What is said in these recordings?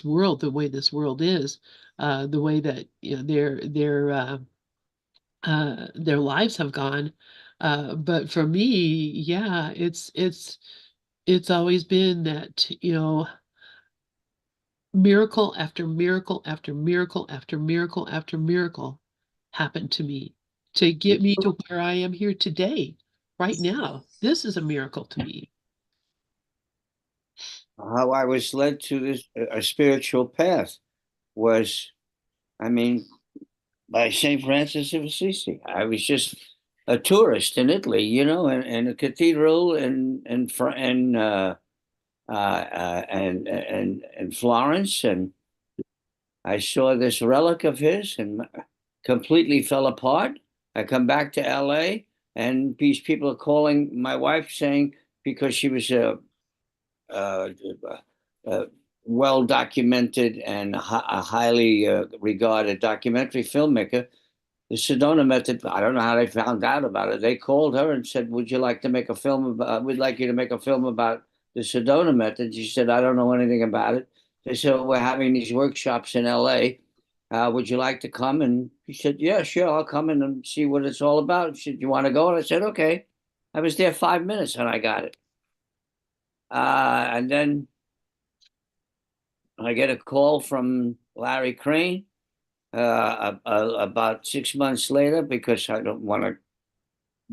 world, the way this world is, the way that their lives have gone. But for me, yeah, it's always been that, miracle after miracle after miracle after miracle after miracle happened to me to get me to where I am here today, right now. This is a miracle to me. How I was led to this a spiritual path was, I mean, by St. Francis of Assisi. I was just a tourist in Italy, in a cathedral in Florence, and I saw this relic of his and completely fell apart. I come back to LA, and these people are calling my wife saying because she was a, a well documented and a highly regarded documentary filmmaker. The Sedona method, I don't know how they found out about it. They called her and said, "Would you like to make a film about, we'd like you to make a film about the Sedona method." She said, "I don't know anything about it." They said, "We're having these workshops in LA. Would you like to come?" And he said, "Yeah, sure, I'll come in and see what it's all about." She said, "You want to go?" And I said, "Okay." I was there 5 minutes and I got it. And then I get a call from Larry Crane about 6 months later because I don't want to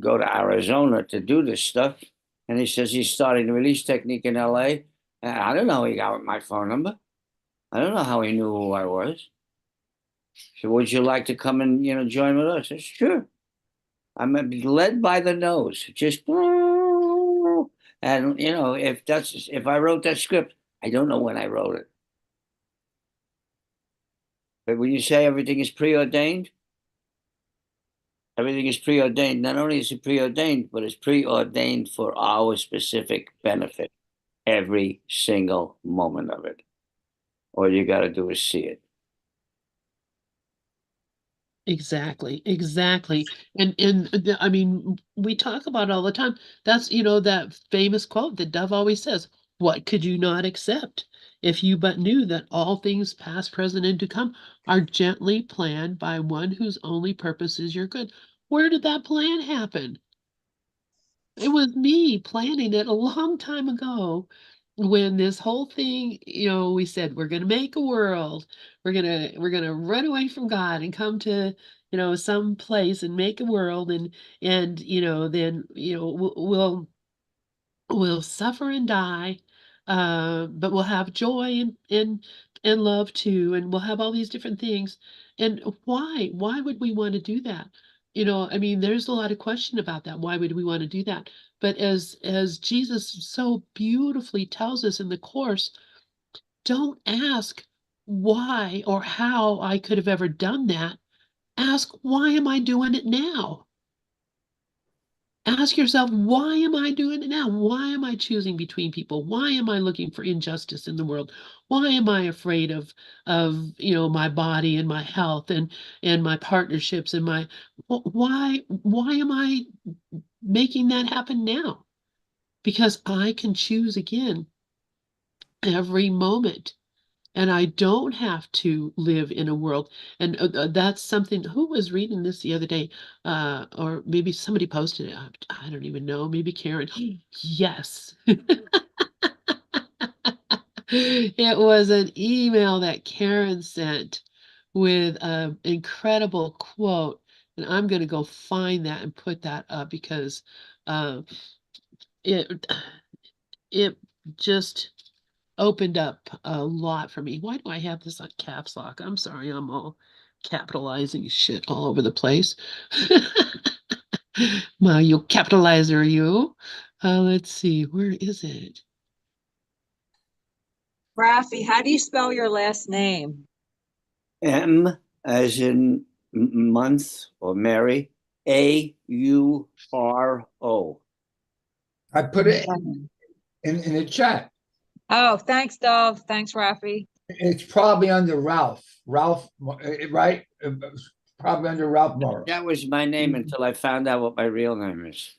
go to Arizona to do this stuff. And he says he's starting the release technique in LA. And I don't know how he got my phone number. I don't know how he knew who I was. So would you like to come and join with us? I said, sure. I'm led by the nose. Just and if I wrote that script, I don't know when I wrote it. But when you say everything is preordained, everything is preordained. Not only is it preordained, but it's preordained for our specific benefit. Every single moment of it. All you got to do is see it. Exactly, exactly. I mean, we talk about it all the time. That's, that famous quote that Dove always says, "What could you not accept if you but knew that all things past, present, and to come are gently planned by one whose only purpose is your good?" Where did that plan happen? It was me planning it a long time ago when this whole thing, we said we're going to make a world. We're going to run away from God and come to, some place and make a world and then, we'll suffer and die, but we'll have joy and love too, and we'll have all these different things. And why would we want to do that? I mean, there's a lot of question about that. Why would we want to do that? But as Jesus so beautifully tells us in the course, don't ask why or how I could have ever done that. Ask, why am I doing it now? Ask yourself, why am I doing it now? Why am I choosing between people? Why am I looking for injustice in the world? Why am I afraid of my body and my health and my partnerships and my why am I making that happen now? Because I can choose again every moment. And I don't have to live in a world. And that's something, who was reading this the other day? Or maybe somebody posted it. I don't even know. Maybe Karen. Yes. It was an email that Karen sent with an incredible quote. And I'm going to go find that and put that up because uh, it it just opened up a lot for me. Why do I have this on caps lock? I'm sorry, I'm all capitalizing shit all over the place. My, you capitalizer, you. Let's see, where is it? Rafi, how do you spell your last name? M as in month or Mary, Auro. I put it in the chat. Oh, thanks, Dove. Thanks, Rafi. It's probably under Ralph. Ralph, right? probably under Ralph Morris. That was my name until I found out what my real name is.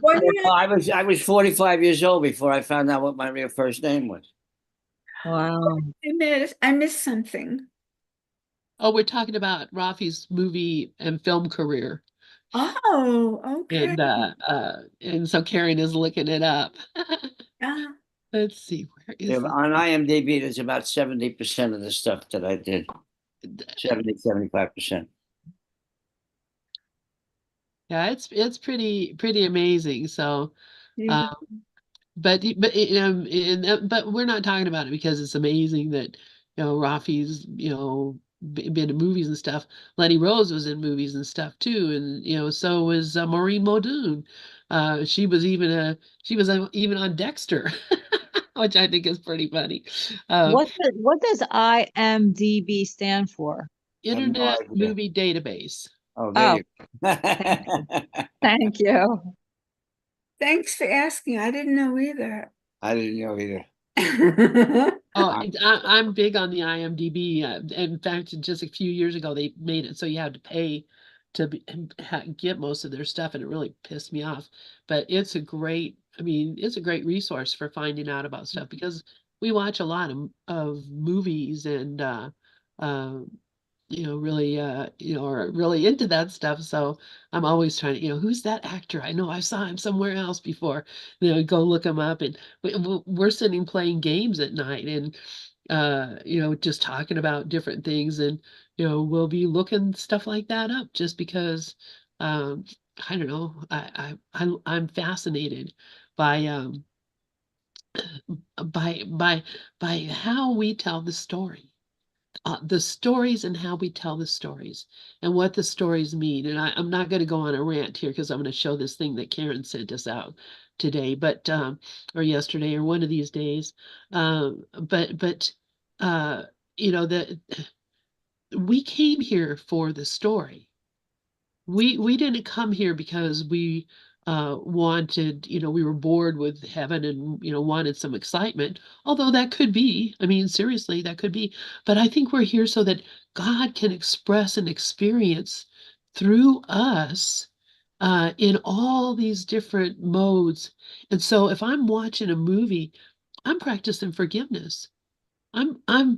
What do you, I was 45 years old before I found out what my real first name was. Wow. I missed something. Oh, we're talking about Rafi's movie and film career. Oh, okay. And so Karen is looking it up. Ah, Let's see, where is Yeah, this? on IMDb, there's about 70% of the stuff that I did. 75%. Yeah, it's pretty amazing. So, yeah. um, but we're not talking about it because it's amazing that Rafi's been in movies and stuff. Lenny Rose was in movies and stuff too, and so was Maureen Muldoon. She was even on Dexter, which I think is pretty funny. Um, What does IMDb stand for? I have no Internet idea. Movie Database. Oh, there Oh, you thank go. you. Thank you. Thanks for asking. I didn't know either. I didn't know either. Oh, I'm big on the IMDb. In fact, just a few years ago, they made it so you had to pay to get most of their stuff, and it really pissed me off. But it's a great resource for finding out about stuff because we watch a lot of movies and uh, really are really into that stuff. So I'm always trying to, who's that actor? I know I saw him somewhere else before. Go look him up, and we're sitting playing games at night, and just talking about different things, and we'll be looking stuff like that up just because um, I don't know, I'm fascinated by by by by how we tell the stories and how we tell the stories and what the stories mean. And I'm not going to go on a rant here because I'm going to show this thing that Karen sent us out today, or yesterday, or one of these days. But uh, that we came here for the story. We didn't come here because we wanted, we were bored with heaven and wanted some excitement, although that could be, I mean, seriously, that could be. But I think we're here so that God can express and experience through us in all these different modes. And so if I'm watching a movie, I'm practicing forgiveness. I'm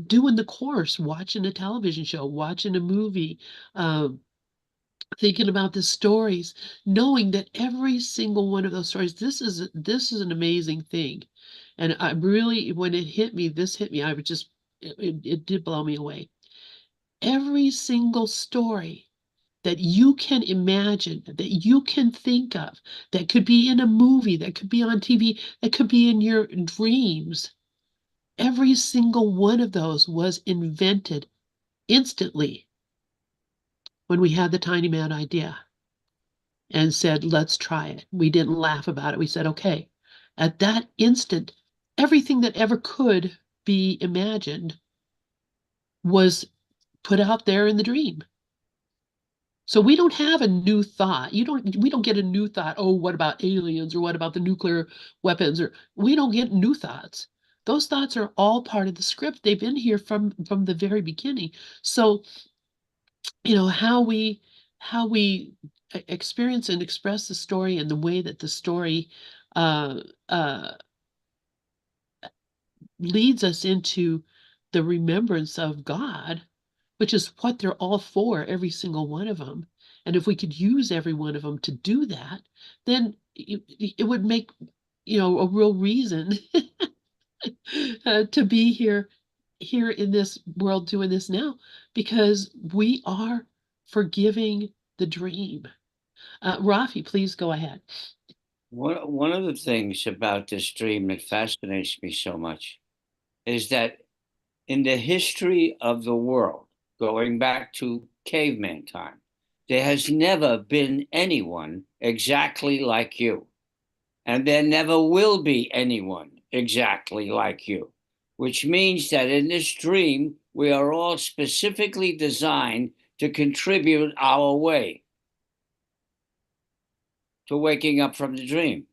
doing the course, watching a television show, watching a movie, um, thinking about the stories, knowing that every single one of those stories, this is an amazing thing. And I really, when this hit me, I would just, it did blow me away. Every single story that you can imagine, that you can think of, that could be in a movie, that could be on TV, that could be in your dreams, every single one of those was invented instantly when we had the tiny mad idea and said, let's try it. We didn't laugh about it. We said, okay. At that instant, everything that ever could be imagined was put out there in the dream. So we don't have a new thought. We don't get a new thought. Oh, what about aliens, or what about the nuclear weapons? Or we don't get new thoughts. Those thoughts are all part of the script. They've been here from the very beginning. So, how we experience and express the story, and the way that the story uh, uh, leads us into the remembrance of God, which is what they're all for, every single one of them. And if we could use every one of them to do that, then it would make, a real reason to be here in this world doing this now, because we are forgiving the dream. Rafi, please go ahead. One of the things about this dream that fascinates me so much is that in the history of the world, going back to caveman time, there has never been anyone exactly like you. And there never will be anyone exactly like you, which means that in this dream, we are all specifically designed to contribute our way to waking up from the dream.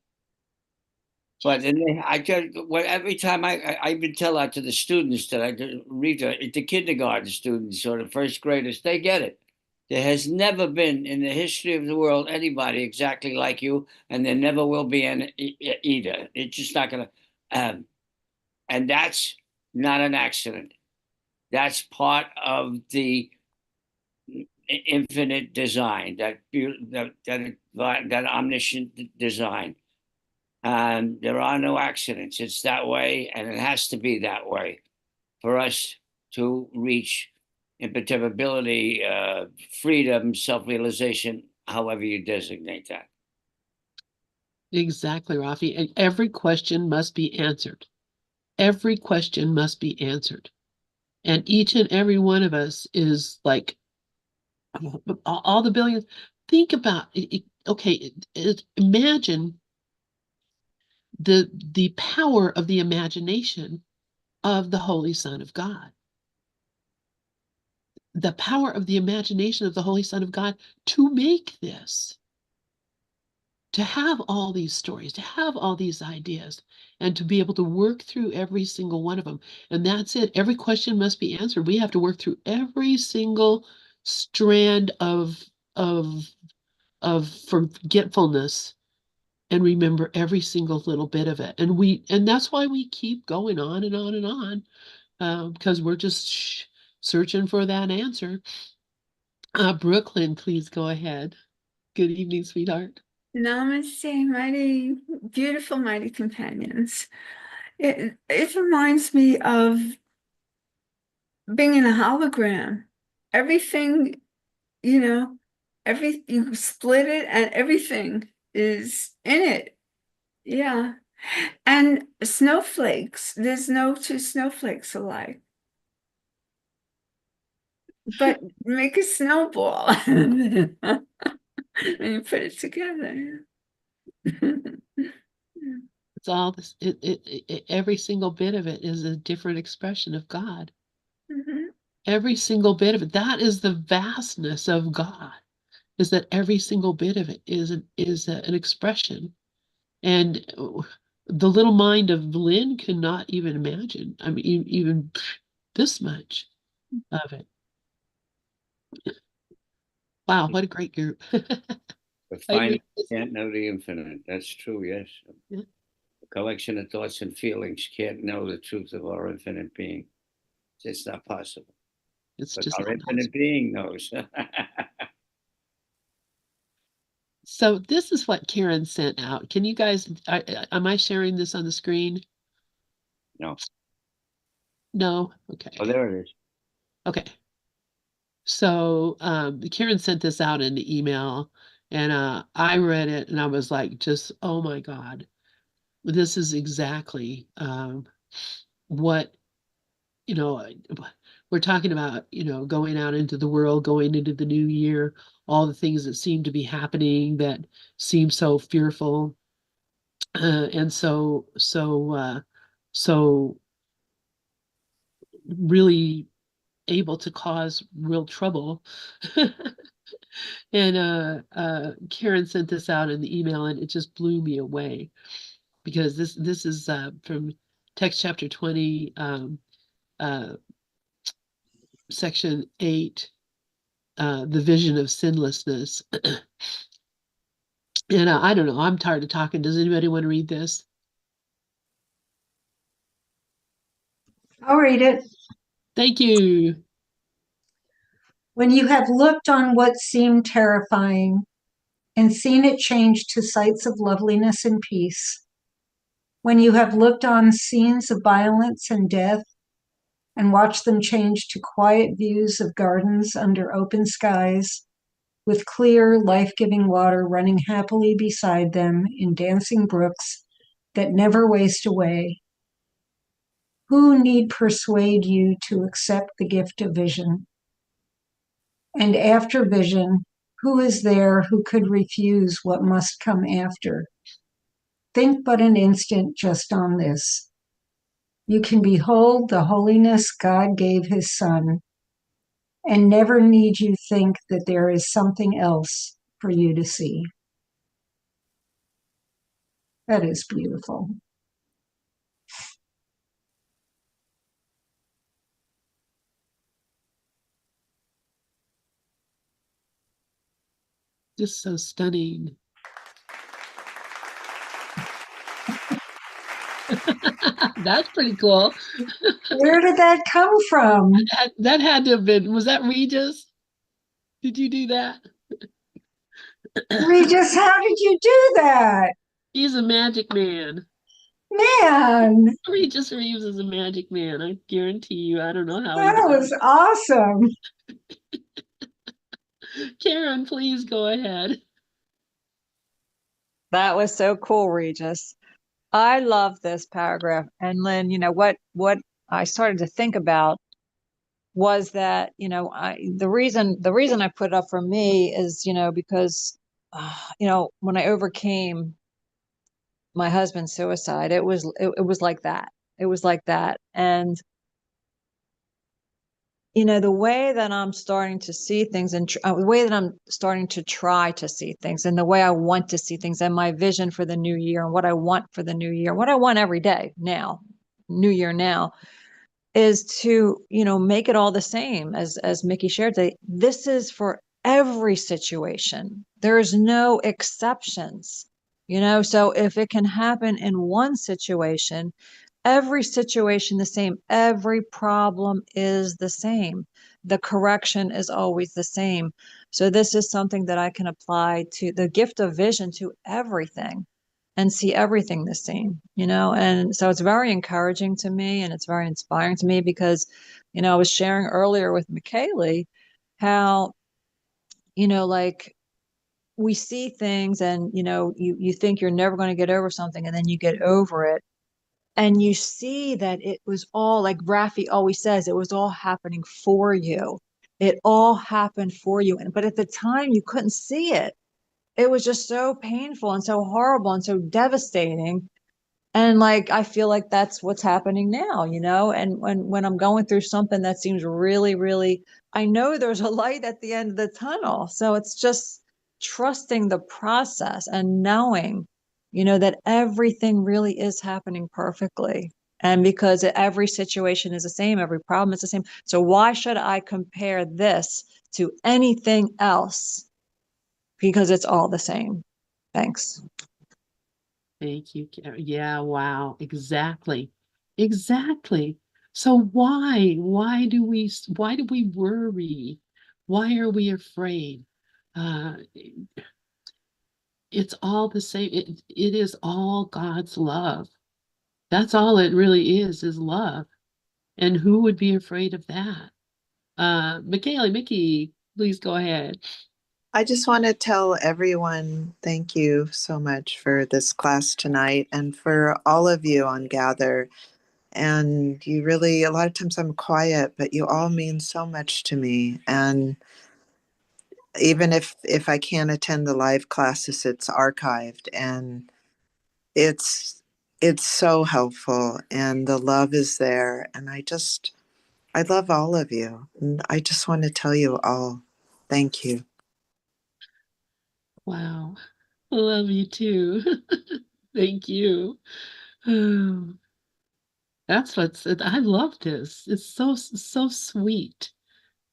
But I just every time I even tell that to the students that I read the kindergarten students or the first graders, they get it. There has never been in the history of the world anybody exactly like you, and there never will be either. It's just not going to, and that's not an accident. That's part of the infinite design, that omniscient design. And there are no accidents. It's that way, and it has to be that way for us to reach imperturbability, freedom, self-realization, however you designate that. Exactly, Rafi. And every question must be answered. Every question must be answered. And each and every one of us is like all the billions. Think about it. Okay, imagine the power of the imagination of the Holy Son of God. The power of the imagination of the Holy Son of God to make this, to have all these stories, to have all these ideas, and to be able to work through every single one of them. And that's it. Every question must be answered. We have to work through every single strand of of forgetfulness and remember every single little bit of it. And that's why we keep going on and on and on, because we're just searching for that answer. Brooklyn, please go ahead. Good evening, sweetheart. Namaste, mighty, beautiful, mighty companions. It reminds me of being in a hologram. Everything, you know, you split it and everything is in it. Yeah. And snowflakes, there's no two snowflakes alike. But make a snowball and you put it together. It's all this. Every single bit of it is a different expression of God. Mhm. Every single bit of it. That is the vastness of God. Is that every single bit of it is an expression, and the little mind of Lynn cannot even imagine. I mean, even this much of it. Wow, what a great group. But I finally, really, can't know the infinite. That's true, yes. yeah, A collection of thoughts and feelings can't know the truth of our infinite being. It's not possible. it's But just our not possible. infinite being knows. So this is what Karen sent out. Can you guys, am I sharing this on the screen? No. No? Okay. Oh, there it is. Okay. So Karen sent this out in the email, and I read it and I was like, just, oh my God, this is exactly what, you know, we're talking about, going out into the world, going into the new year, all the things that seem to be happening that seem so fearful. And so really able to cause real trouble. And Karen sent this out in the email, and it just blew me away because this is from text chapter 20, uh, section 8, the vision of sinlessness. And I don't know, I'm tired of talking. Does anybody want to read this? I'll read it. Thank you. When you have looked on what seemed terrifying and seen it change to sights of loveliness and peace, when you have looked on scenes of violence and death and watched them change to quiet views of gardens under open skies, with clear, life-giving water running happily beside them in dancing brooks that never waste away, who need persuade you to accept the gift of vision? And after vision, who is there who could refuse what must come after? Think but an instant just on this. You can behold the holiness God gave his Son, and never need you think that there is something else for you to see. That is beautiful. just so stunning. That's pretty cool. Where did that come from? That had to have been, was that Regis? Did you do that? Regis, how did you do that? He's a magic man. Man, Regis Reeves is a magic man. I guarantee you. I don't know how he that does was awesome. it. Karen, please go ahead. That was so cool, Regis. I love this paragraph. And Lynn, what I started to think about was that, the reason I put it up for me is, because, when I overcame my husband's suicide, it was like that. It was like that. And, the way that I'm starting to see things and the way that I'm starting to try to see things and the way I want to see things and my vision for the new year and what I want for the new year, what I want every day now, new year now, is to, make it all the same as Mickey shared today. This is for every situation. There's no exceptions, so if it can happen in one situation, every situation the same, every problem is the same. The correction is always the same. So this is something that I can apply to the gift of vision to everything and see everything the same, and so it's very encouraging to me and it's very inspiring to me because, I was sharing earlier with McKaylee how, like we see things and, you think you're never going to get over something and then you get over it. And you see that it was all, like Rafi always says, it was all happening for you. It all happened for you. But at the time, you couldn't see it. It was just so painful and so horrible and so devastating. And like, I feel like that's what's happening now, and when I'm going through something that seems really, really, I know there's a light at the end of the tunnel. So it's just trusting the process and knowing, that everything really is happening perfectly. And because every situation is the same, every problem is the same. So why should I compare this to anything else? Because it's all the same. Thanks. Thank you, Karen. Yeah, wow, exactly. Exactly. So why do we worry? Why are we afraid? Uh, it's all the same. It is all God's love. That's all it really is love. And who would be afraid of that? Mickey, please go ahead. I just want to tell everyone thank you so much for this class tonight and for all of you on Gather. And you really, a lot of times I'm quiet, but you all mean so much to me. And even if I can't attend the live classes, it's archived and it's so helpful and the love is there. And I love all of you. And I just want to tell you all thank you. Wow. Love you too. Thank you. Oh, I love this. It's so sweet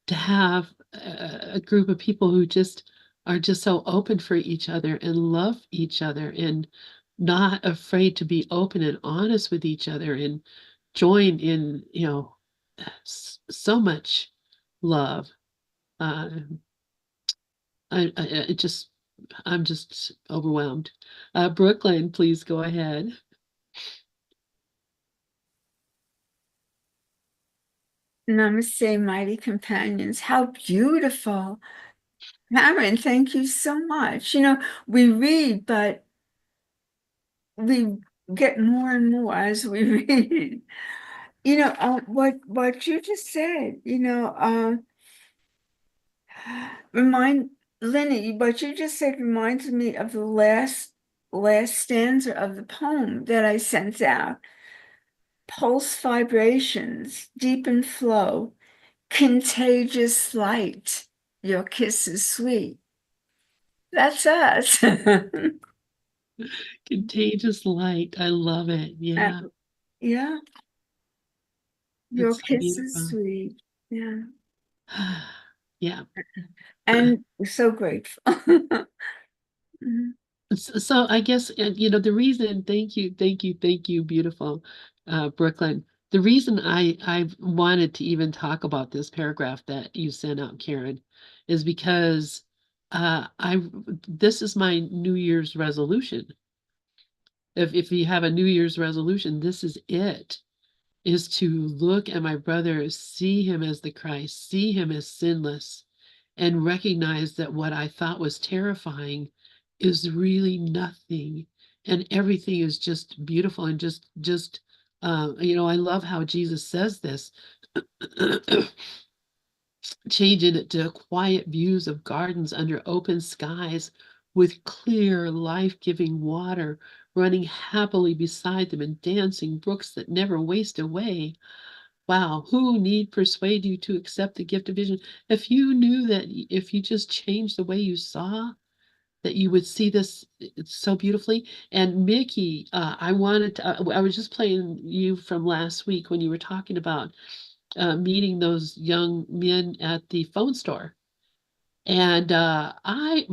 to have a group of people who just are just so open for each other and love each other and not afraid to be open and honest with each other and join in, so much love. Uh, it just, I'm just overwhelmed. Brooklyn, please go ahead. Namaste, mighty companions. How beautiful. Karen, thank you so much. We read, but we get more and more as we read. What you just said, remind Lenny, what you just said reminds me of the last stanza of the poem that I sent out. Pulse vibrations, deep in flow, contagious light, your kiss is sweet. That's us. Contagious light. I love it. Yeah, Yeah, your it's so kiss is beautiful. sweet. Yeah. Yeah. and so grateful. Mhm. So I guess, the reason, thank you, beautiful, Brooklyn. The reason I wanted to even talk about this paragraph that you sent out, Karen, is because this is my New Year's resolution. If you have a New Year's resolution, this is it, is to look at my brother, see him as the Christ, see him as sinless, and recognize that what I thought was terrifying is really nothing, and everything is just beautiful and just I love how Jesus says this, changing it to quiet views of gardens under open skies with clear, life-giving water running happily beside them and dancing brooks that never waste away. Wow, who need persuade you to accept the gift of vision? If you knew that if you just changed the way you saw, that you would see this so beautifully. And Mickey, I wanted to, I was just playing you from last week when you were talking about meeting those young men at the phone store. And I've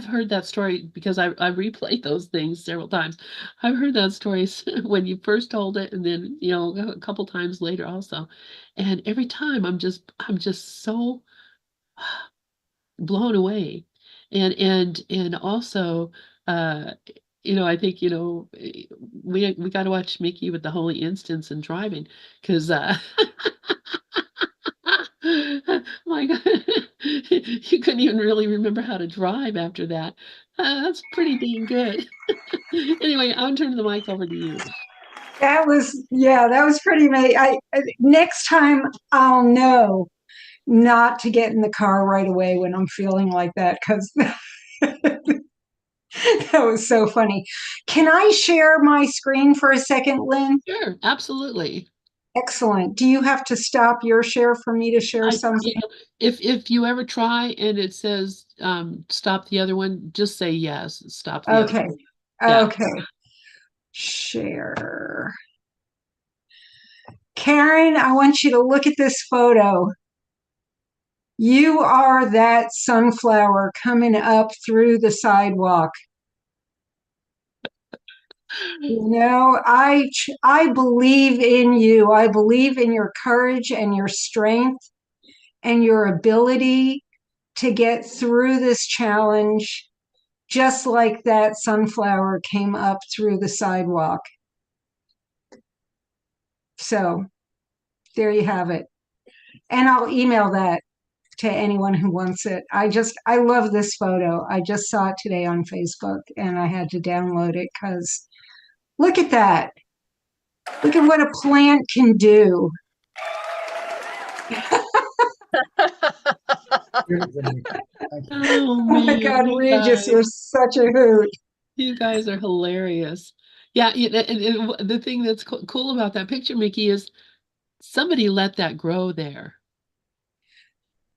heard that story because I replayed those things several times. I've heard that story when you first told it, and then a couple times later also. And every time I'm just so blown away. And also, uh, I think we got to watch Mickey with the Holy Instance and driving, because my God, you couldn't even really remember how to drive after that. That's pretty dang good. Anyway, I'll turn the mic over to you. That was pretty amazing. Next time I'll know not to get in the car right away when I'm feeling like that, because that was so funny. Can I share my screen for a second, Lynn? Sure, absolutely. Excellent. Do you have to stop your share for me to share something? If you ever try and it says stop the other one, just say yes, stop the other Okay. one. Yeah. Okay. Share. Karen, I want you to look at this photo. You are that sunflower coming up through the sidewalk. I believe in you. I believe in your courage and your strength and your ability to get through this challenge, just like that sunflower came up through the sidewalk. So there you have it. And I'll email that to anyone who wants it. I love this photo. I just saw it today on Facebook and I had to download it because look at that. Look at what a plant can do. Thank you. Oh Oh my man, God, Regis, you're such a hoot. you guys are hilarious. Yeah, and the thing that's cool about that picture, Mickey, is somebody let that grow there.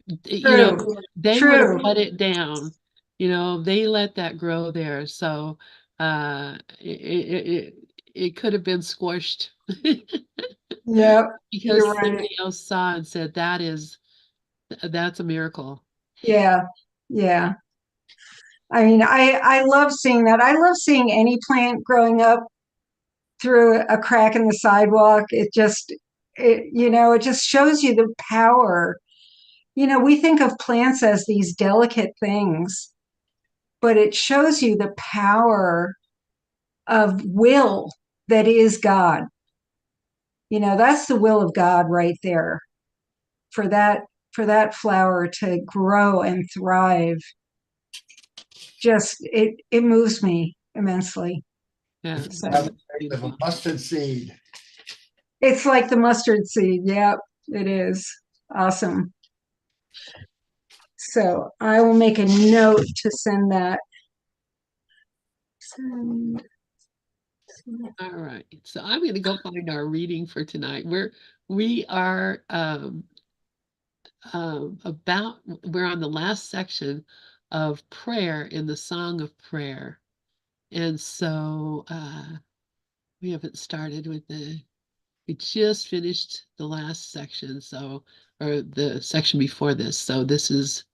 True, They would have true. cut it down. They let that grow there. So it could have been squished Yep, you're because right. somebody else saw and said that's a miracle. Yeah, yeah. I mean, I love seeing that. I love seeing any plant growing up through a crack in the sidewalk. It just shows you the power. We think of plants as these delicate things, but it shows you the power of will that is God. That's the will of God right there for that flower to grow and thrive. Just it moves me immensely. Yeah, So that is Of a beautiful. mustard seed. it's like the mustard seed. Yep, it is. Awesome. So I will make a note to send that. Send. All right. So I'm going to go find our reading for tonight. We are we're on the last section of prayer in the Song of Prayer. And so we haven't started with the We just finished the last section, so, or the section before this. So this is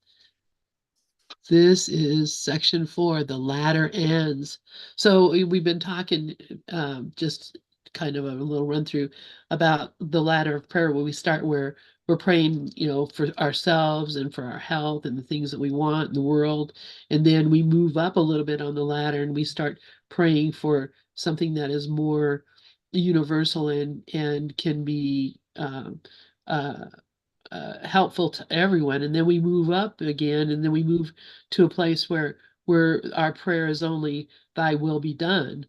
section 4, the latter ends. So we've been talking, just kind of a little run through about the ladder of prayer where we start where we're praying, for ourselves and for our health and the things that we want in the world. And then we move up a little bit on the ladder and we start praying for something that is more universal and can be uh, helpful to everyone. And then we move up again, and then we move to a place where our prayer is only thy will be done.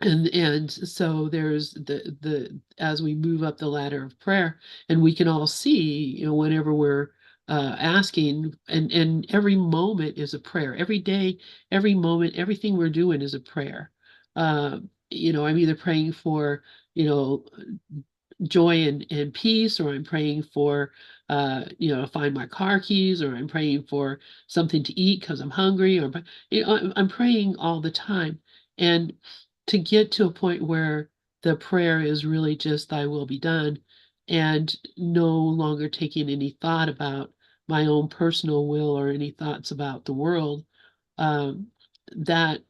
And so there's the as we move up the ladder of prayer, and we can all see, whenever we're asking, and every moment is a prayer. Every day, every moment, everything we're doing is a prayer. I'm either praying for, you know, joy and peace, or I'm praying for, find my car keys, or I'm praying for something to eat because I'm hungry, or, I'm praying all the time. And to get to a point where the prayer is really just thy will be done, and no longer taking any thought about my own personal will or any thoughts about the world, um, that,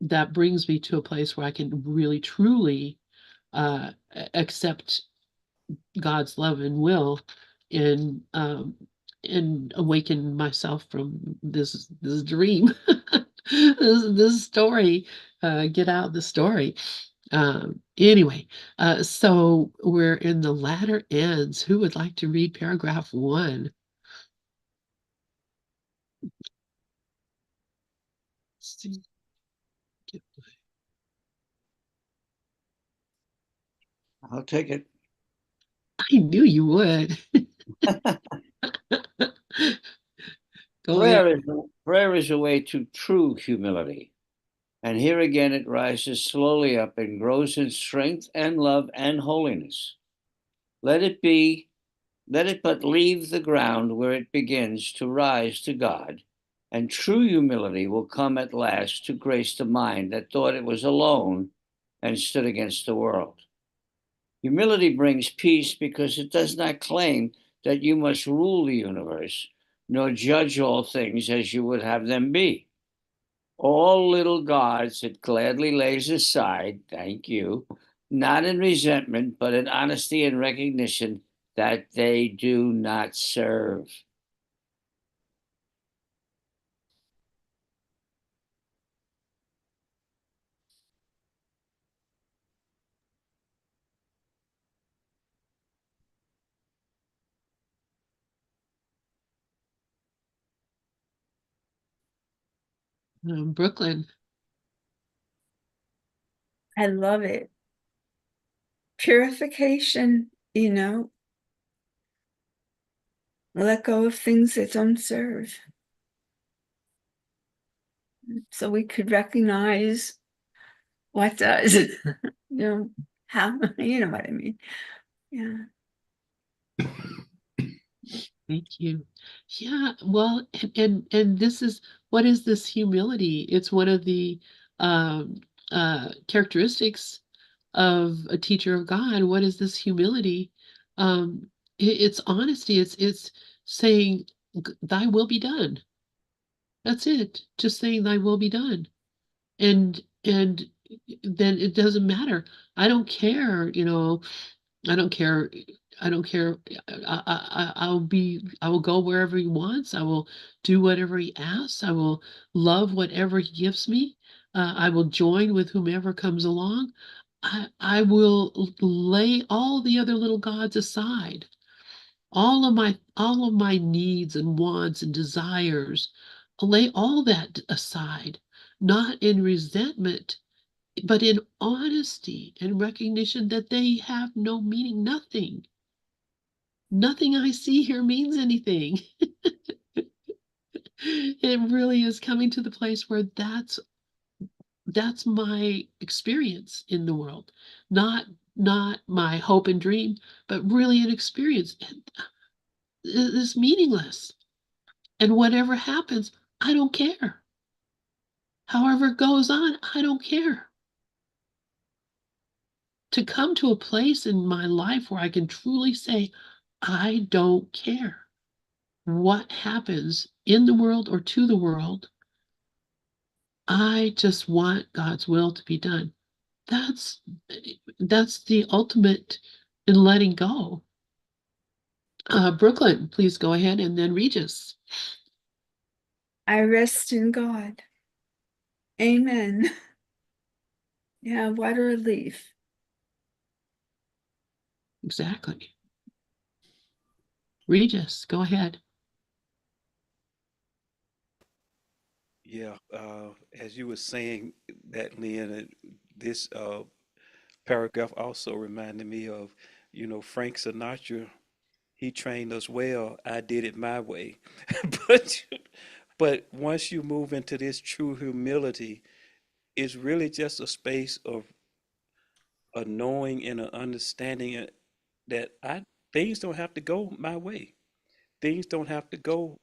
that brings me to a place where I can really truly accept God's love and will, and awaken myself from this dream, this story, get out the story. Anyway, so we're in the latter ends. Who would like to read paragraph 1? See, I'll take it. I knew you would. Go ahead. Prayer is a way to true humility. And here again, it rises slowly up and grows in strength and love and holiness. Let it but leave the ground where it begins to rise to God, and true humility will come at last to grace the mind that thought it was alone and stood against the world. Humility brings peace because it does not claim that you must rule the universe, nor judge all things as you would have them be. All little gods it gladly lays aside, thank you, not in resentment, but in honesty and recognition that they do not serve. Brooklyn. I love it. Purification, let go of things that don't serve. So we could recognize what does, how, you know what I mean. Yeah. Thank you. Yeah, well, and this is, what is this humility? It's one of the characteristics of a teacher of God. What is this humility? It's honesty. It's saying, "Thy will be done." That's it. Just saying, "Thy will be done," and then it doesn't matter. I don't care. I don't care. I don't care. I will go wherever he wants. I will do whatever he asks. I will love whatever he gives me. I will join with whomever comes along. I will lay all the other little gods aside. All of my needs and wants and desires. I'll lay all that aside, not in resentment, but in honesty and recognition that they have no meaning. Nothing I see here means anything. It really is coming to the place where that's my experience in the world. Not my hope and dream, but really an experience. It is meaningless. And whatever happens, I don't care. However it goes on, I don't care. to come to a place in my life where I can truly say, I don't care what happens in the world or to the world. I just want God's will to be done. That's the ultimate in letting go. Brooklyn, please go ahead, and then Regis. I rest in God. Amen. Yeah, what a relief. Exactly. Regis, go ahead. Yeah, as you were saying that, Lynn, this paragraph also reminded me of, Frank Sinatra. He trained us well. I did it my way. But but once you move into this true humility, it's really just a space of a knowing and an understanding that I things don't have to go my way. Things don't have to go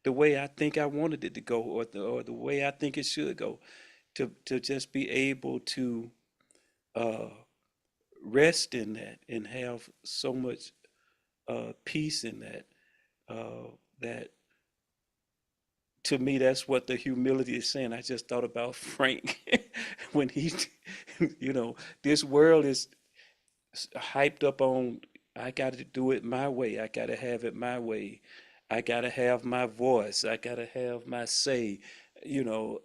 the way I think I wanted it to go, or the way I think it should go. To just be able to uh, rest in that and have so much peace in that. That to me, that's what the humility is saying. I just thought about Frank when he, you know, this world is hyped up on, I got to do it my way. I got to have it my way. I got to have my voice. I got to have my say, you know.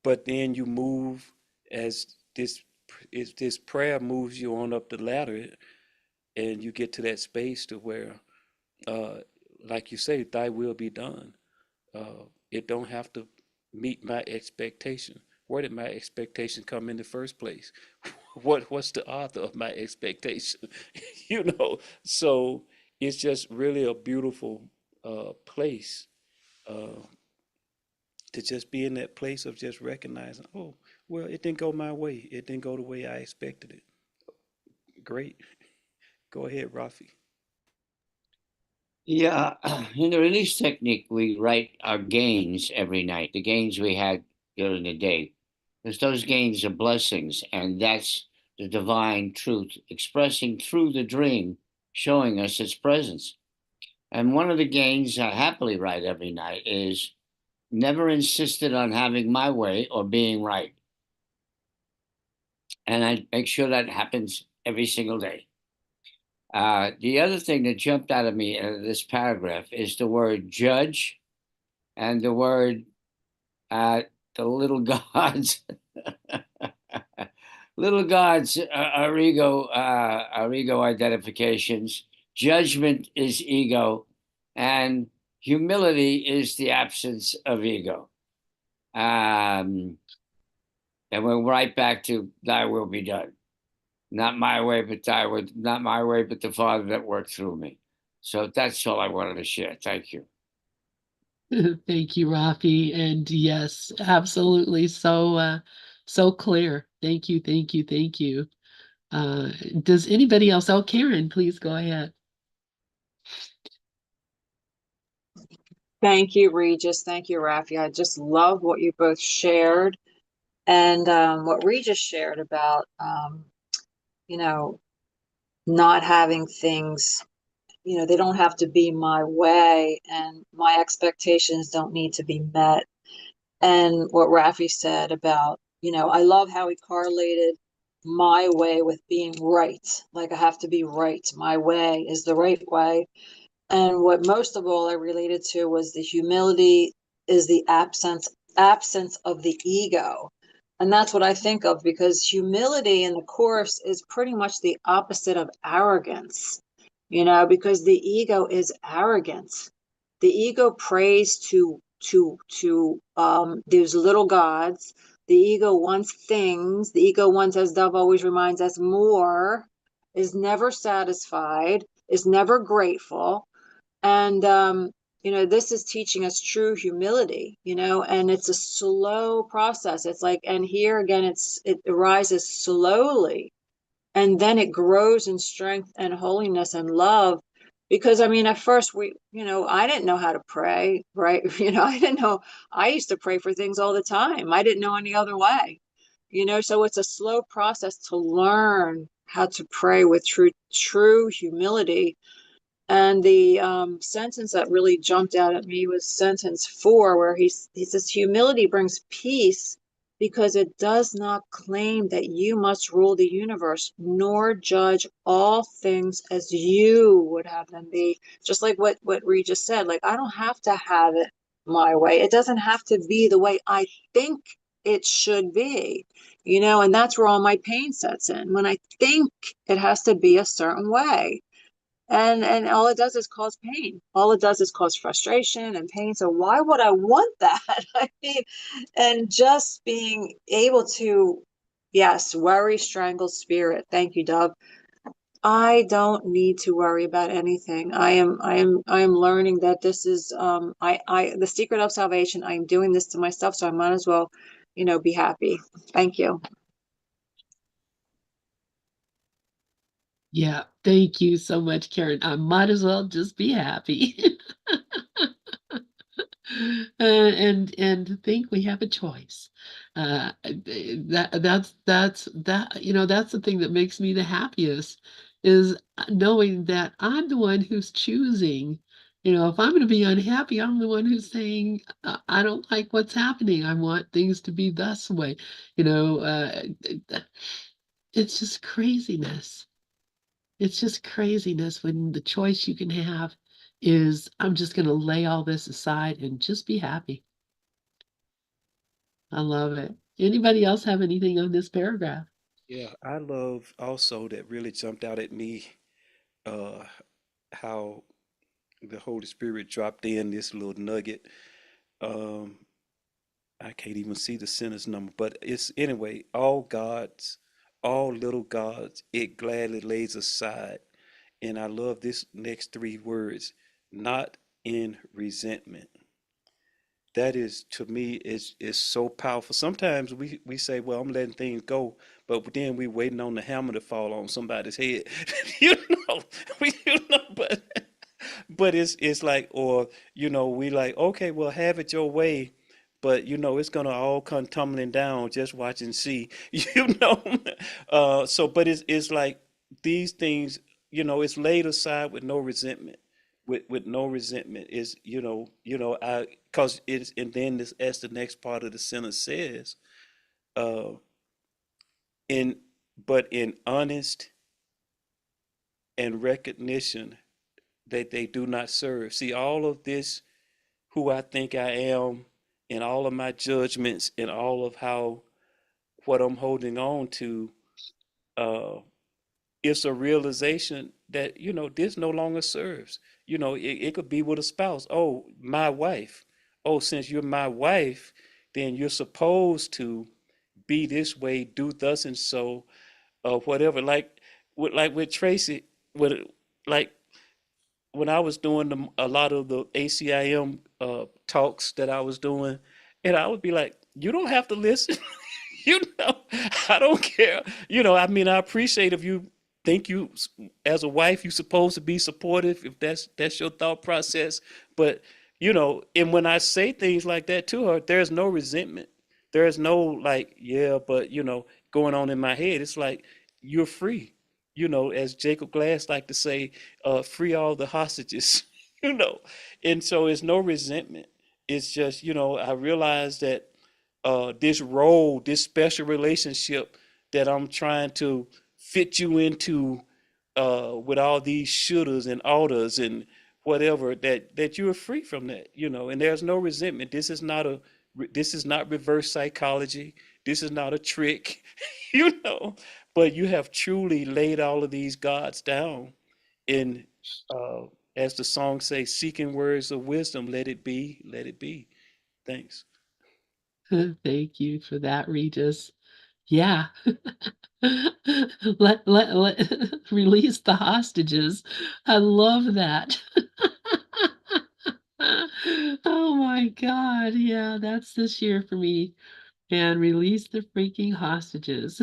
But then you move as this prayer moves you on up the ladder, and you get to that space to where, uh, like you say, thy will be done. It don't have to meet my expectation. Where did my expectation come in the first place? What's the author of my expectation? You know, so it's just really a beautiful place uh, to just be in that place of just recognizing, oh, well, it didn't go my way. It didn't go the way I expected it. Great. Go ahead, Rafi. Yeah, in the release technique, we write our gains every night, the gains we had during the day. Because those gains are blessings, and that's the divine truth expressing through the dream, showing us its presence. And one of the gains I happily write every night is never insisted on having my way or being right. And I make sure that happens every single day. The other thing that jumped out of me in this paragraph is the word judge and the word the little gods. Little gods are ego identifications. Judgment is ego, and humility is the absence of ego. And we're right back to thy will be done. Not my way, but thy will, not my way, but the Father that worked through me. So that's all I wanted to share. Thank you. Thank you, Rafi. And yes, absolutely. So clear. Thank you, thank you, thank you. Uh, does anybody else? Oh, Karen, please go ahead. Thank you, Regis. Thank you, Rafi. I just love what you both shared, and what Regis shared about, you know, not having things, they don't have to be my way, and my expectations don't need to be met. And what Rafi said about, I love how he correlated my way with being right. Like I have to be right. My way is the right way. And what most of all I related to was the humility is the absence of the ego. And that's what I think of, because humility in the course is pretty much the opposite of arrogance, because the ego is arrogance. The ego prays to these little gods. The ego wants things. The ego wants, as Dove always reminds us, more, is never satisfied, is never grateful. And this is teaching us true humility, and it's a slow process. It's like, and here again, it arises slowly, and then it grows in strength and holiness and love. Because I mean, at first I didn't know how to pray, right? I didn't know. I used to pray for things all the time. I didn't know any other way, so it's a slow process to learn how to pray with true humility. And the sentence that really jumped out at me was sentence 4, where he says, humility brings peace because it does not claim that you must rule the universe, nor judge all things as you would have them be. Just like what Regis said, like, I don't have to have it my way. It doesn't have to be the way I think it should be, and that's where all my pain sets in. When I think it has to be a certain way. And all it does is cause pain. All it does is cause frustration and pain. So why would I want that? I mean, and just being able to, yes, worry strangles spirit. Thank you, Dove. I don't need to worry about anything. I am learning that this is the secret of salvation. I am doing this to myself, so I might as well, be happy. Thank you. Yeah, thank you so much, Karen. I might as well just be happy. And think we have a choice. That's the thing that makes me the happiest, is knowing that I'm the one who's choosing. If I'm going to be unhappy, I'm the one who's saying, I don't like what's happening. I want things to be this way. It's just craziness. It's just craziness when the choice you can have is, I'm just going to lay all this aside and just be happy. I love it. Anybody else have anything on this paragraph? Yeah, I love also that really jumped out at me, uh, how the Holy Spirit dropped in this little nugget. Um, I can't even see the sentence number, but it's anyway, all gods, all little gods, it gladly lays aside. And I love this next 3 words, not in resentment. That is, to me, is so powerful. Sometimes we say, well, I'm letting things go, but then we waiting on the hammer to fall on somebody's head. you know, but it's like, or we like, okay, well, have it your way, but it's gonna all come tumbling down. Just watch and see, so, but it's like these things, it's laid aside with no resentment, with no resentment. Is I because it's, and then this, as the next part of the sentence says, uh, in but in honest and recognition that they do not serve. See, all of this, who I think I am, and all of my judgments, and all of how what I'm holding on to, uh, it's a realization that this no longer serves. It could be with a spouse. Oh, my wife. Oh, since you're my wife, then you're supposed to be this way, do thus and so, whatever. Like with Tracy, with like when I was doing a lot of the ACIM talks that I was doing, and I would be like, you don't have to listen. you know, I don't care. I mean, I appreciate if you think as a wife, you're supposed to be supportive, if that's your thought process. But, and when I say things like that to her, there's no resentment. There's no like, yeah, but, going on in my head. It's like, you're free. As Jacob Glass like to say, free all the hostages, you know. And so it's no resentment. It's just, I realize that this role, this special relationship that I'm trying to fit you into, with all these shouldas and oughtas and whatever, that you are free from that, and there's no resentment. This is not reverse psychology. This is not a trick, you know, but you have truly laid all of these gods down in, uh, as the song says, seeking words of wisdom, let it be, let it be. Thanks. Thank you for that, Regis. Yeah. Let release the hostages. I love that. Oh my God. Yeah, that's this year for me. And release the freaking hostages.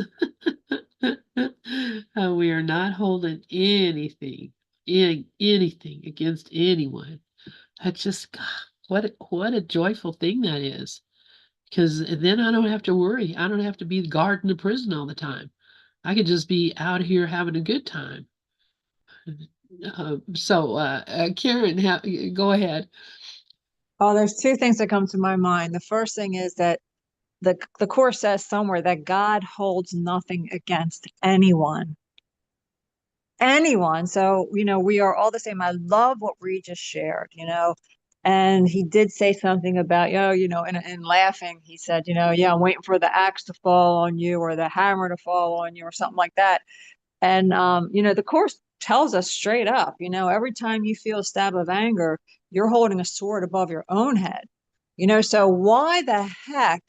We are not holding anything against anyone. That's just, God, what a joyful thing that is. because then I don't have to worry. I don't have to be the guard in the prison all the time. I could just be out here having a good time. Karen, go ahead. Oh, there's two things that come to my mind. The first thing is that the Course says somewhere that God holds nothing against anyone. Anyone. So, we are all the same. I love what Regis shared, and he did say something about, and laughing, he said, yeah, I'm waiting for the axe to fall on you or the hammer to fall on you or something like that. And, the Course tells us straight up, every time you feel a stab of anger, you're holding a sword above your own head. So why the heck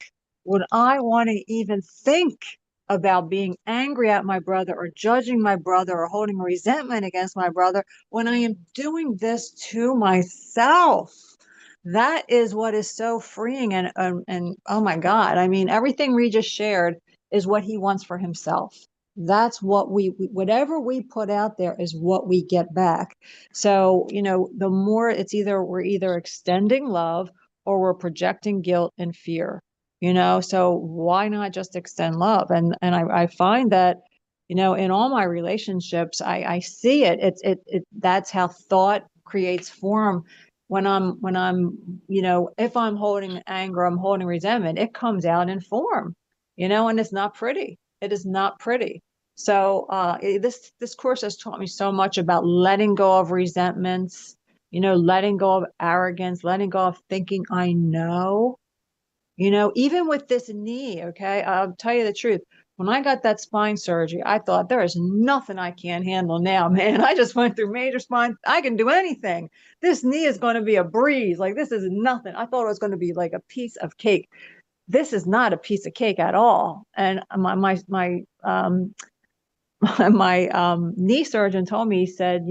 would I want to even think about being angry at my brother or judging my brother or holding resentment against my brother when I am doing this to myself? That is what is so freeing and oh my God, I mean, everything we just shared is what he wants for himself. That's what whatever we put out there is what we get back. So, the more we're either extending love or we're projecting guilt and fear, so why not just extend love? And I find that, in all my relationships, I see it. That's how thought creates form. If I'm holding anger, I'm holding resentment, it comes out in form, and it's not pretty. It is not pretty. So this course has taught me so much about letting go of resentments, letting go of arrogance, letting go of thinking I know, even with this knee, okay, I'll tell you the truth. When I got that spine surgery, I thought there is nothing I can't handle now, man. I just went through major spine. I can do anything. This knee is going to be a breeze. Like, this is nothing. I thought it was going to be like a piece of cake. This is not a piece of cake at all. And my knee surgeon told me, he said,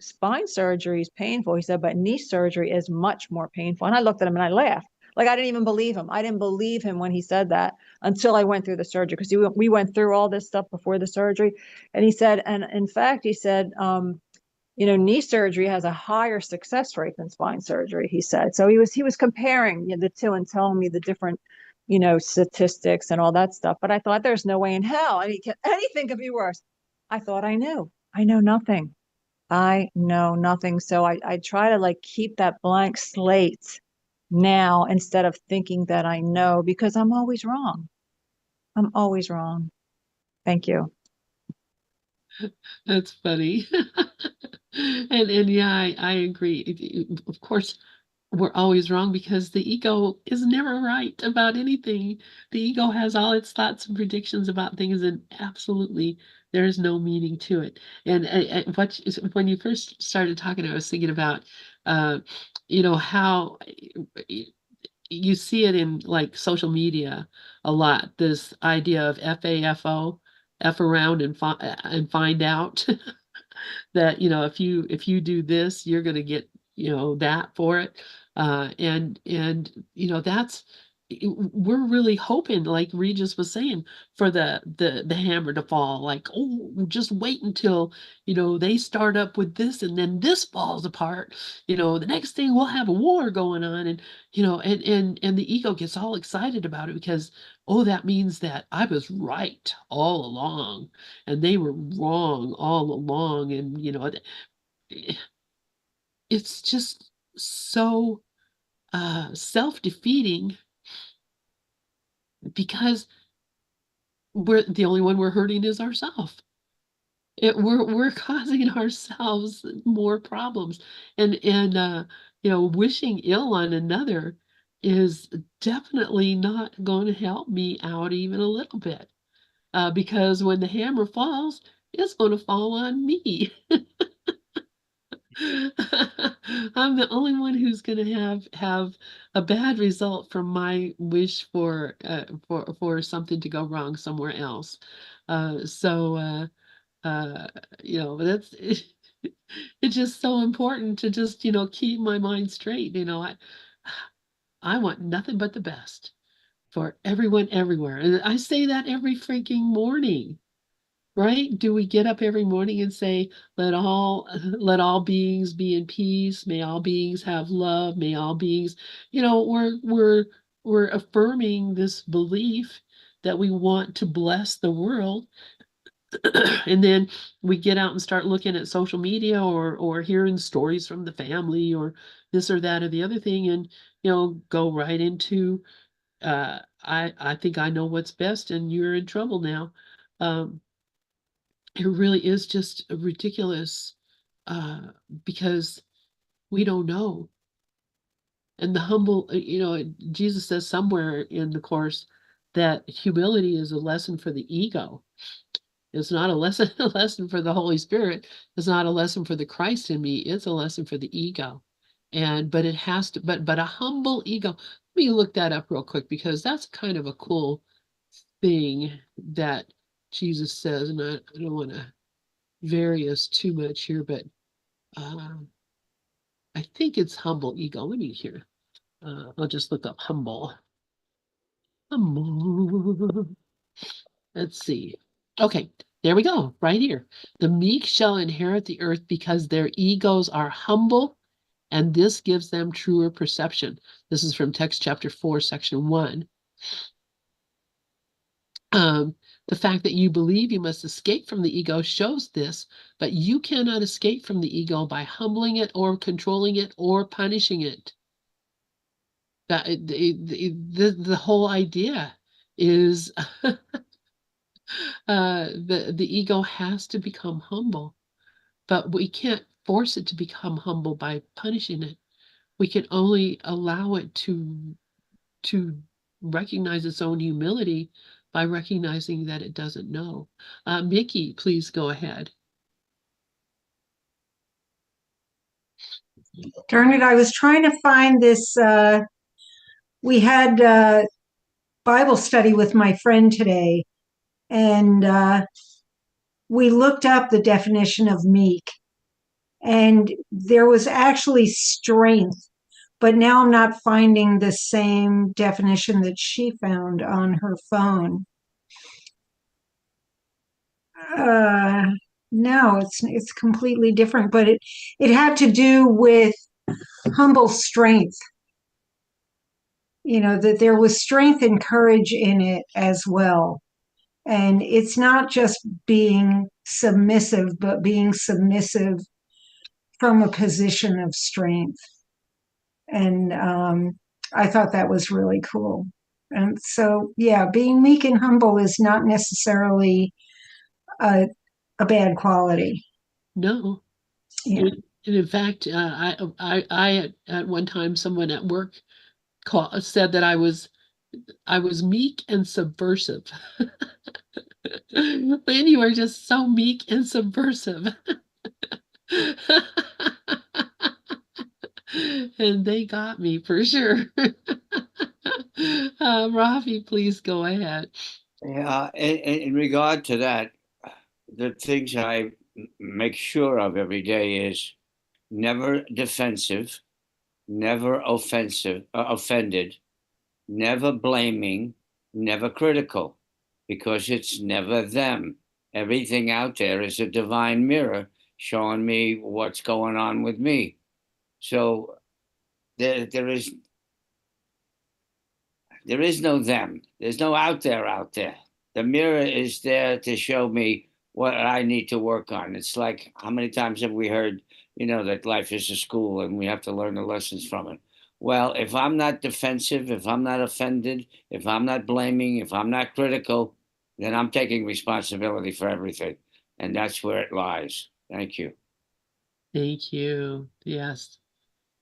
spine surgery is painful. He said, but knee surgery is much more painful. And I looked at him and I laughed. Like, I didn't even believe him. I didn't believe him when he said that until I went through the surgery, because we went through all this stuff before the surgery. And he said, and in fact, he said, knee surgery has a higher success rate than spine surgery, he said. So he was comparing, the two and telling me the different, statistics and all that stuff. But I thought, there's no way in hell anything could be worse. I thought I knew. I know nothing. I know nothing. So I try to like keep that blank slate now instead of thinking that I know, because I'm always wrong. I'm always wrong. Thank you. That's funny. And yeah, I agree. Of course, we're always wrong because the ego is never right about anything. The ego has all its thoughts and predictions about things, and absolutely there is no meaning to it. And when you first started talking, I was thinking about, uh, how you see it in like social media a lot. This idea of FAFO, F around and find out. That if you do this, you're going to get that for it, and that's we're really hoping, like Regis was saying, for the hammer to fall. Like, oh, just wait until they start up with this and then this falls apart. The next thing we'll have a war going on, and and the ego gets all excited about it because, oh, that means that I was right all along and they were wrong all along. And it's just so self-defeating, because we're the only one we're hurting is ourselves. We're causing ourselves more problems, and wishing ill on another is definitely not going to help me out even a little bit, because when the hammer falls, it's going to fall on me. I'm the only one who's going to have a bad result from my wish for something to go wrong somewhere else. So that's it's just so important to just keep my mind straight. I want nothing but the best for everyone everywhere, and I say that every freaking morning. Right? Do we get up every morning and say, let all beings be in peace, may all beings have love, may all beings, we're we're affirming this belief that we want to bless the world. And then we get out and start looking at social media or hearing stories from the family or this or that or the other thing, and go right into I think I know what's best and you're in trouble now. Um, it really is just ridiculous uh, because we don't know. And the humble, Jesus says somewhere in the course that humility is a lesson for the ego. It's not a lesson a lesson for the Holy Spirit. It's not a lesson for the Christ in me. It's a lesson for the ego. And but it has to but a humble ego. Let me look that up real quick because that's kind of a cool thing that Jesus says, and I don't want to vary us too much here, but uh, I think it's humble ego. Let me hear. I'll just look up humble. Humble. Let's see. Okay, there we go, right here. The meek shall inherit the earth because their egos are humble, and this gives them truer perception. This is from text chapter 4, section 1. The fact that you believe you must escape from the ego shows this, but you cannot escape from the ego by humbling it or controlling it or punishing it. That the whole idea is the ego has to become humble, but we can't force it to become humble by punishing it. We can only allow it to recognize its own humility by recognizing that it doesn't know. Mickey, please go ahead. Darn it, I was trying to find this. We had Bible study with my friend today, and we looked up the definition of meek, and there was actually strength, but now I'm not finding the same definition that she found on her phone. Uh, no, it's completely different, but it had to do with humble strength. That there was strength and courage in it as well. And it's not just being submissive, but being submissive from a position of strength. And I thought that was really cool. And so, yeah, being meek and humble is not necessarily a bad quality. No. Yeah. And in fact, I at one time someone at work said that I was meek and subversive. Man, you are just so meek and subversive. And they got me for sure. Rafi, please go ahead. Yeah, in regard to that, the things I make sure of every day is never defensive, never offended, never blaming, never critical, because it's never them. Everything out there is a divine mirror showing me what's going on with me. So there is no them. There's no out there. The mirror is there to show me what I need to work on. It's like, how many times have we heard, that life is a school and we have to learn the lessons from it? Well, if I'm not defensive, if I'm not offended, if I'm not blaming, if I'm not critical, then I'm taking responsibility for everything. And that's where it lies. Thank you. Thank you. Yes,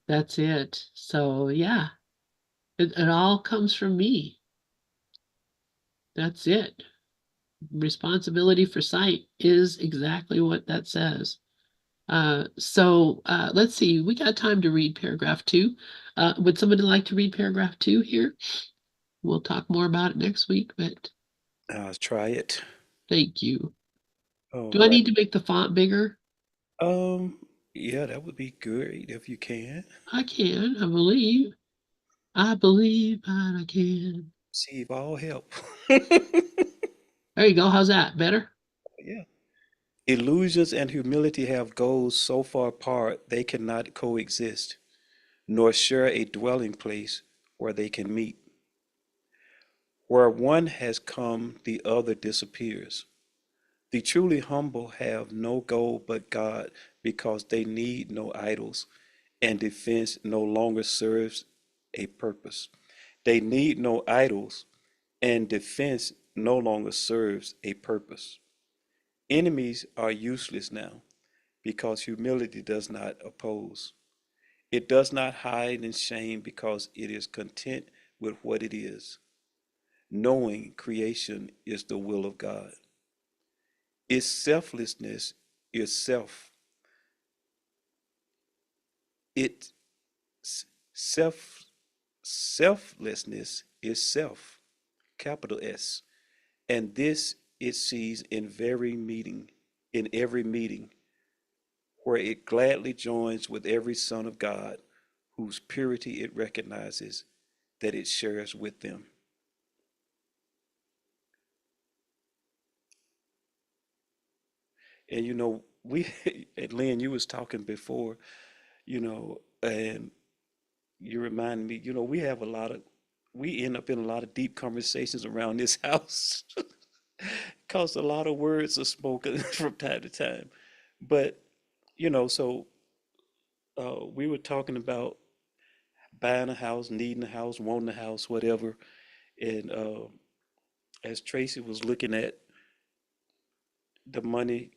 that's it. So yeah, it all comes from me. That's it. Responsibility for sight is exactly what that says. So let's see, we got time to read paragraph 2. Would somebody like to read paragraph 2 here? We'll talk more about it next week, but Try it. thank you. All Do I right. need to make the font bigger? Yeah, that would be great if you can. I can, I believe. I believe that I can. Receive all help. There you go. How's that? Better? Yeah. Illusions and humility have goals so far apart they cannot coexist, nor share a dwelling place where they can meet. Where one has come, the other disappears. The truly humble have no goal but God because they need no idols, and defense no longer serves a purpose. They need no idols, and defense no longer serves a purpose. Enemies are useless now because humility does not oppose. It does not hide in shame because it is content with what it is, knowing creation is the will of God. Its selflessness is self. Its self selflessness is self, capital S. And this it sees in every meeting, where it gladly joins with every son of God, whose purity it recognizes that it shares with them. And we, Lynn, you was talking before, and you remind me, we end up in a lot of deep conversations around this house because a lot of words are spoken from time to time. But, so we were talking about buying a house, needing a house, wanting a house, whatever. And as Tracy was looking at the money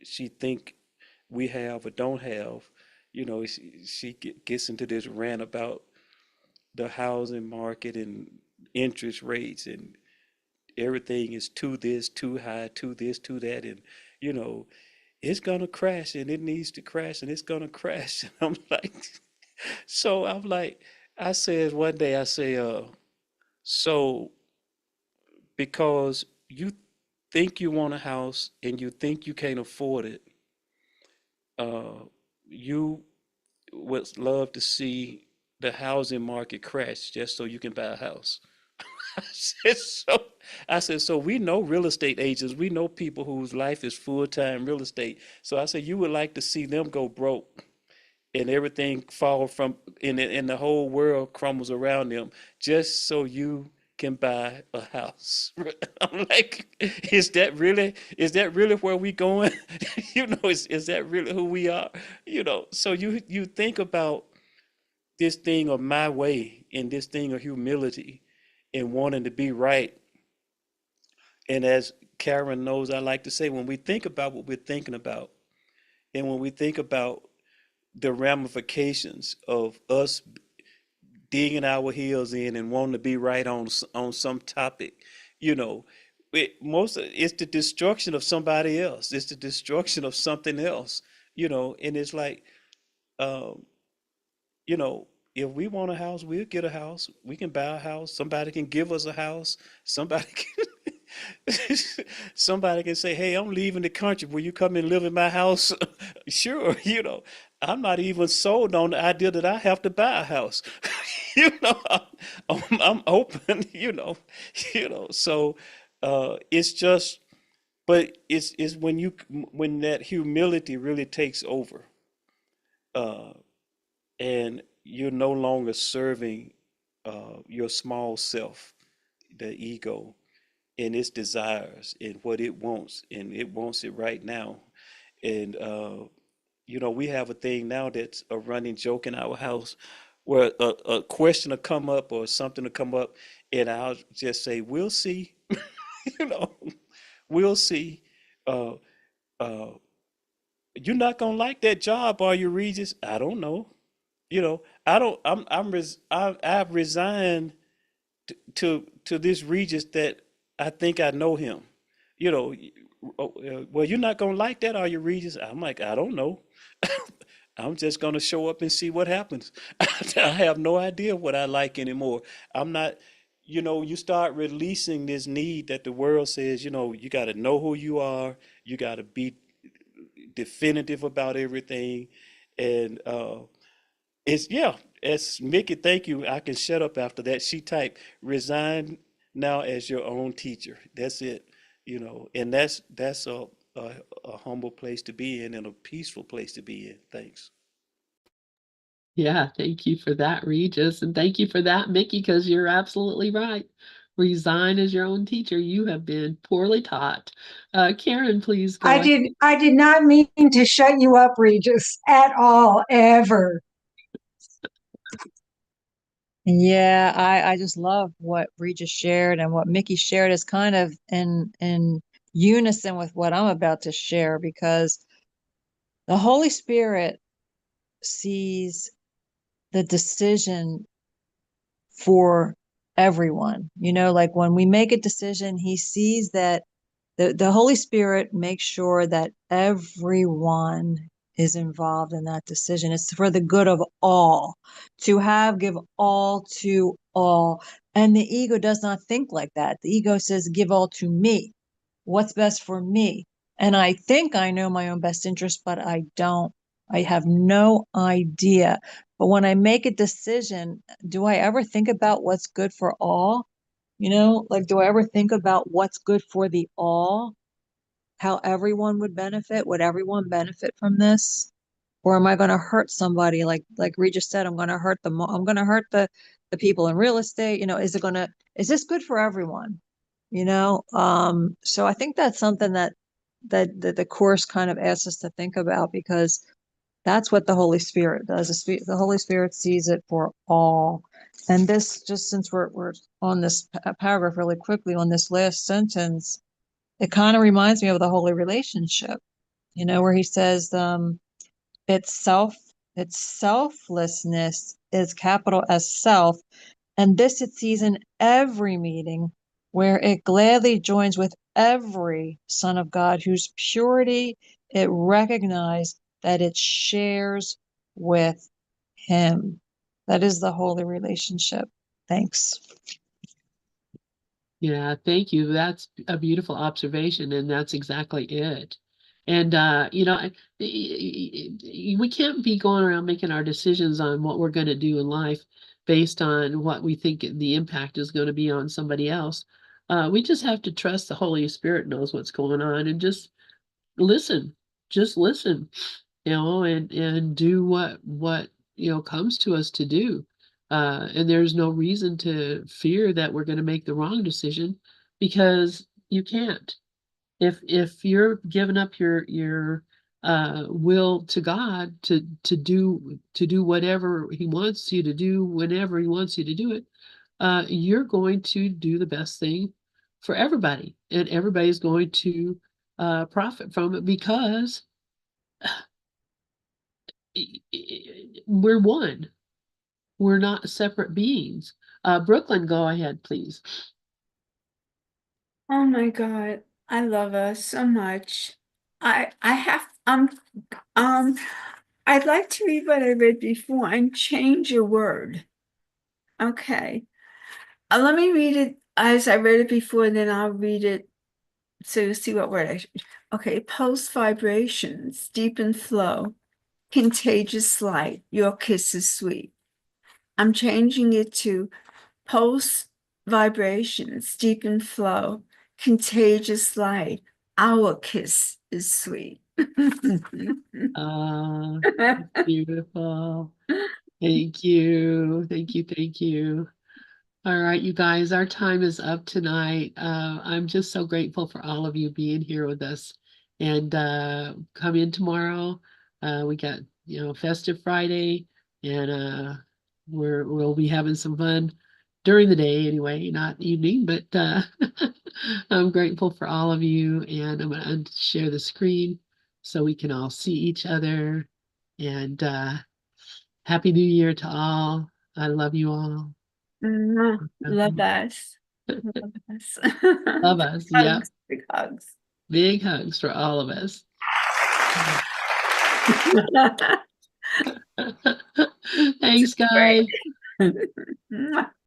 she think we have or don't have, gets into this rant about the housing market and interest rates and everything is too this, too high, too this, too that, and you know, it's gonna crash and it needs to crash and it's gonna crash. And I'm like, so I'm like, I said one day, I say, so because you think you want a house and you think you can't afford it, you would love to see the housing market crash just so you can buy a house. I said, so we know real estate agents, we know people whose life is full-time real estate. So I said, you would like to see them go broke and everything fall from and the whole world crumbles around them just so you can buy a house. I'm like, is that really where we going? Is that really who we are? So you think about this thing of my way and this thing of humility and wanting to be right. And as Karen knows, I like to say, when we think about what we're thinking about, and when we think about the ramifications of us digging our heels in and wanting to be right on some topic, you know, it's the destruction of somebody else. It's the destruction of something else, and it's like, um, you know, if we want a house, we'll get a house. We can buy a house. Somebody can give us a house. Somebody can, somebody can say, "Hey, I'm leaving the country. Will you come and live in my house?" Sure. I'm not even sold on the idea that I have to buy a house. I'm open. So it's just, but it's when that humility really takes over. Uh, and you're no longer serving your small self, the ego, and its desires and what it wants, and it wants it right now. And we have a thing now that's a running joke in our house, where a question will come up or something will come up, and I'll just say, "We'll see," you know, "We'll see." Uh, uh, you're not gonna like that job, are you, Regis? I don't know. I don't. I've resigned to this Regis that I think I know him. You know, well, you're not gonna like that, are you, Regis? I'm like, I don't know. I'm just gonna show up and see what happens. I have no idea what I like anymore. I'm not. You start releasing this need that the world says. You got to know who you are. You got to be definitive about everything, and it's yeah, it's Mickey, thank you. I can shut up after that. She typed, resign now as your own teacher. That's it. And that's a humble place to be in and a peaceful place to be in. Thanks. Yeah, thank you for that, Regis, and thank you for that, Mickey, because you're absolutely right. resign as your own teacher. You have been poorly taught. Karen, please go I ahead. did not mean to shut you up, Regis, at all, ever. Yeah, I just love what Regis shared, and what Mickey shared is kind of in unison with what I'm about to share, because the Holy Spirit sees the decision for everyone. Like when we make a decision, he sees that the Holy Spirit makes sure that everyone is involved in that decision. It's for the good of all, give all to all. And the ego does not think like that. The ego says, give all to me. What's best for me? And I think I know my own best interest, but I don't. I have no idea. But when I make a decision, do I ever think about what's good for all? Like, do I ever think about what's good for the all? How everyone would benefit? Would everyone benefit from this? Or am I going to hurt somebody? Like Regis said, I'm going to hurt I'm going to hurt the people in real estate. Is this good for everyone? So I think that's something that the course kind of asks us to think about, because that's what the Holy Spirit does. The Holy Spirit sees it for all. And this, just since we're on this paragraph really quickly, on this last sentence, it kind of reminds me of the holy relationship, where he says, its self, its selflessness is capital S self, and this it sees in every meeting, where it gladly joins with every son of God whose purity it recognizes that it shares with him. That is the holy relationship. Thanks. Yeah, thank you. That's a beautiful observation, and that's exactly it. And we can't be going around making our decisions on what we're going to do in life based on what we think the impact is going to be on somebody else. We just have to trust the Holy Spirit knows what's going on, and listen, just listen, and do what comes to us to do. And there's no reason to fear that we're going to make the wrong decision, because you can't. If you're giving up your will to God to do whatever He wants you to do whenever He wants you to do it, you're going to do the best thing for everybody, and everybody's going to profit from it, because we're one. We're not separate beings. Brooklyn, go ahead, please. Oh my God, I love us so much. I have I'd like to read what I read before and change a word. Okay. Let me read it as I read it before, then I'll read it so you'll see what word I should. Okay, pulse vibrations, deep and flow, contagious light, your kiss is sweet. I'm changing it to pulse vibrations, deep and flow, contagious light, our kiss is sweet. Uh, Beautiful. Thank you. Thank you. Thank you. All right, you guys, our time is up tonight. I'm just so grateful for all of you being here with us. And come in tomorrow. We got, Festive Friday, and we'll be having some fun during the day anyway, not evening, but I'm grateful for all of you, and I'm going to share the screen so we can all see each other. And Happy New Year to all. I love you all. Love us. Love us. Love us. Big Yep. hugs, big hugs. Big hugs for all of us. Thanks, guys. Great.